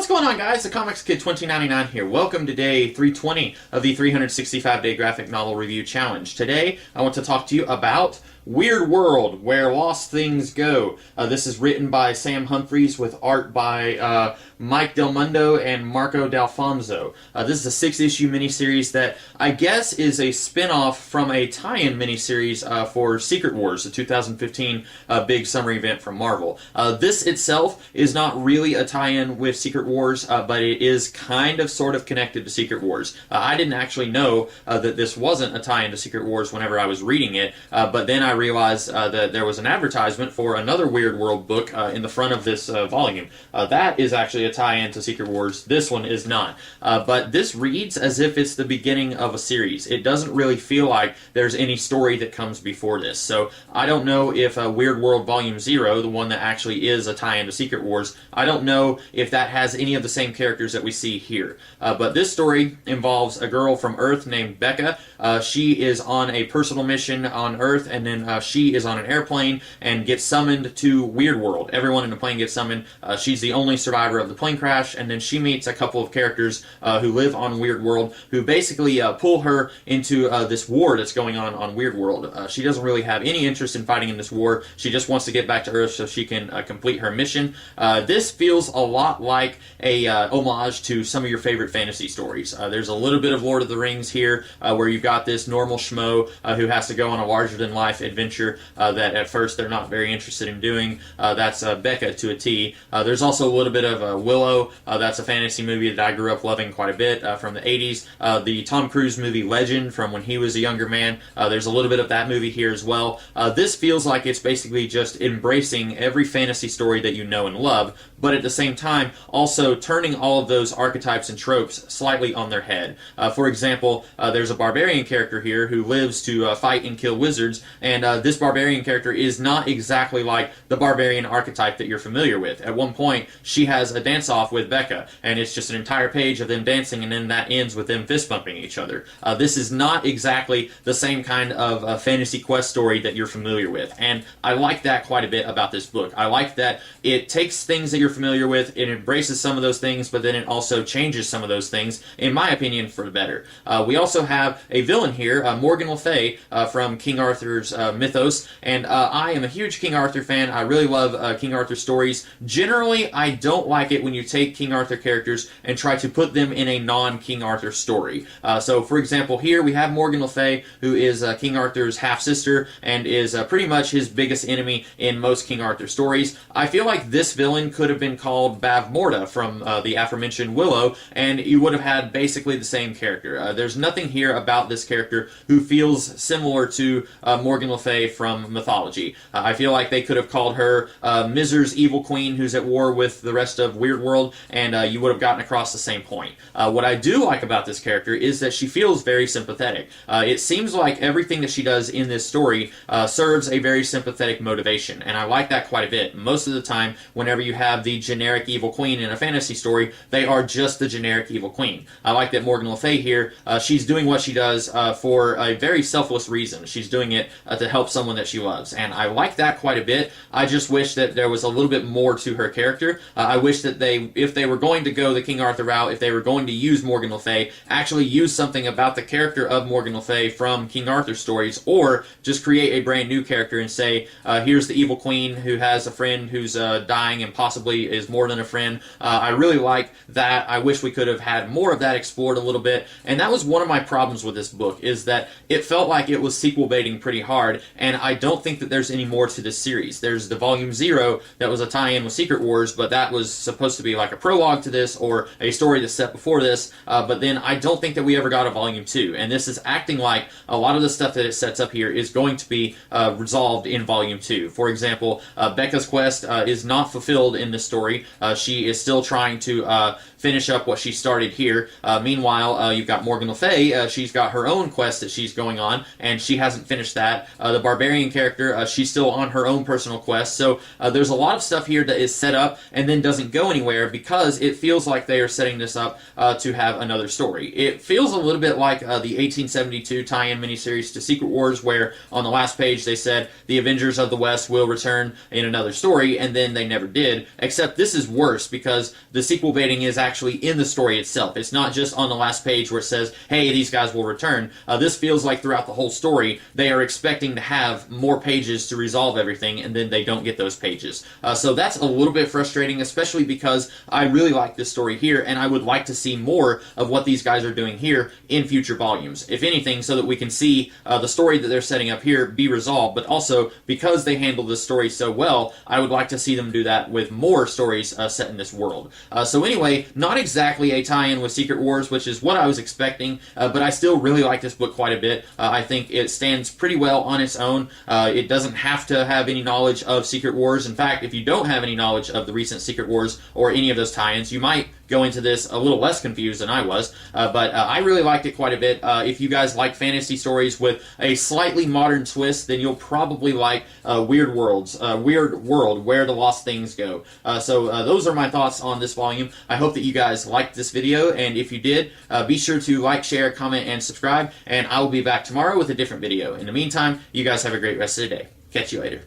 What's going on, guys? The Comics Kid 2099 here. Welcome to day 320 of the 365-day graphic novel review challenge. Today, I want to talk to you about Weirdworld, Where Lost Things Go. This is written by Sam Humphries with art by Mike Del Mundo and Marco D'Alfonso. This is a 6-issue miniseries that I guess is a spin-off from a tie-in miniseries for Secret Wars, the 2015 big summer event from Marvel. This itself is not really a tie-in with Secret Wars, but it is kind of sort of connected to Secret Wars. I didn't actually know that this wasn't a tie-in to Secret Wars whenever I was reading it, but then I realized that there was an advertisement for another Weirdworld book in the front of this volume. That is actually a tie-in to Secret Wars. This one is not. But this reads as if it's the beginning of a series. It doesn't really feel like there's any story that comes before this. So I don't know if Weirdworld Volume 0, the one that actually is a tie-in to Secret Wars, I don't know if that has any of the same characters that we see here. But this story involves a girl from Earth named Becca. She is on a personal mission on Earth, and then she is on an airplane and gets summoned to Weirdworld. Everyone in the plane gets summoned. She's the only survivor of the plane crash, and then she meets a couple of characters who live on Weirdworld who basically pull her into this war that's going on Weirdworld. She doesn't really have any interest in fighting in this war. She just wants to get back to Earth so she can complete her mission. This feels a lot like a homage to some of your favorite fantasy stories. There's a little bit of Lord of the Rings here, where you've got this normal schmo who has to go on a larger-than-life adventure that at first they're not very interested in doing. That's Becca to a T. There's also a little bit of Willow. That's a fantasy movie that I grew up loving quite a bit from the 80s. The Tom Cruise movie Legend from when he was a younger man. There's a little bit of that movie here as well. This feels like it's basically just embracing every fantasy story that you know and love, but at the same time also turning all of those archetypes and tropes slightly on their head. For example, there's a barbarian character here who lives to fight and kill wizards, and this barbarian character is not exactly like the barbarian archetype that you're familiar with. At one point, she has a dance-off with Becca, and it's just an entire page of them dancing, and then that ends with them fist-bumping each other. This is not exactly the same kind of fantasy quest story that you're familiar with, and I like that quite a bit about this book. I like that it takes things that you're familiar with, it embraces some of those things, but then it also changes some of those things, in my opinion, for the better. We also have a villain here, Morgan Le Fay, from King Arthur's mythos, and I am a huge King Arthur fan. I really love King Arthur stories. Generally, I don't like it when you take King Arthur characters and try to put them in a non-King Arthur story. So, for example, here we have Morgan Le Fay, who is King Arthur's half-sister, and is pretty much his biggest enemy in most King Arthur stories. I feel like this villain could have been called Bavmorda from the aforementioned Willow, and you would have had basically the same character. There's nothing here about this character who feels similar to Morgan Le Fay from mythology. I feel like they could have called her Miser's evil queen who's at war with the rest of Weirdworld, and you would have gotten across the same point. What I do like about this character is that she feels very sympathetic. It seems like everything that she does in this story serves a very sympathetic motivation, and I like that quite a bit. Most of the time, whenever you have the generic evil queen in a fantasy story, they are just the generic evil queen. I like that Morgan Le Fay here, she's doing what she does for a very selfless reason. She's doing it to help someone that she loves, and I like that quite a bit. I just wish that there was a little bit more to her character. I wish that if they were going to go the King Arthur route, if they were going to use Morgan Le Fay, actually use something about the character of Morgan Le Fay from King Arthur stories, or just create a brand new character and say, here's the evil queen who has a friend who's dying and possibly is more than a friend. I really like that. I wish we could have had more of that explored a little bit, and that was one of my problems with this book, is that it felt like it was sequel baiting pretty hard, and I don't think that there's any more to this series. There's the Volume 0 that was a tie-in with Secret Wars, but that was supposed to be like a prologue to this, or a story that's set before this, but then I don't think that we ever got a Volume 2, and this is acting like a lot of the stuff that it sets up here is going to be resolved in Volume 2. For example, Becca's quest is not fulfilled in this story. She is still trying to finish up what she started here. Meanwhile, you've got Morgan Le Fay. She's got her own quest that she's going on, and she hasn't finished that. The barbarian character, she's still on her own personal quest. So there's a lot of stuff here that is set up and then doesn't go anywhere because it feels like they are setting this up to have another story. It feels a little bit like the 1872 tie-in miniseries to Secret Wars, where on the last page they said the Avengers of the West will return in another story, and then they never did. Except this is worse because the sequel baiting is actually in the story itself. It's not just on the last page where it says, hey, these guys will return. This feels like throughout the whole story they are expecting to have more pages to resolve everything, and then they don't get those pages. So that's a little bit frustrating, especially because I really like this story here, and I would like to see more of what these guys are doing here in future volumes. If anything, so that we can see the story that they're setting up here be resolved, but also because they handled this story so well, I would like to see them do that with more stories set in this world. So anyway, not exactly a tie-in with Secret Wars, which is what I was expecting, but I still really like this book quite a bit. I think it stands pretty well on its own. It doesn't have to have any knowledge of Secret Wars. In fact, if you don't have any knowledge of the recent Secret Wars or any of those tie-ins, you might go into this a little less confused than I was, but I really liked it quite a bit. If you guys like fantasy stories with a slightly modern twist, then you'll probably like Weirdworld, Where the Lost Things Go. So those are my thoughts on this volume. I hope that you guys liked this video, and if you did, be sure to like, share, comment, and subscribe, and I will be back tomorrow with a different video. In the meantime, you guys have a great rest of the day. Catch you later.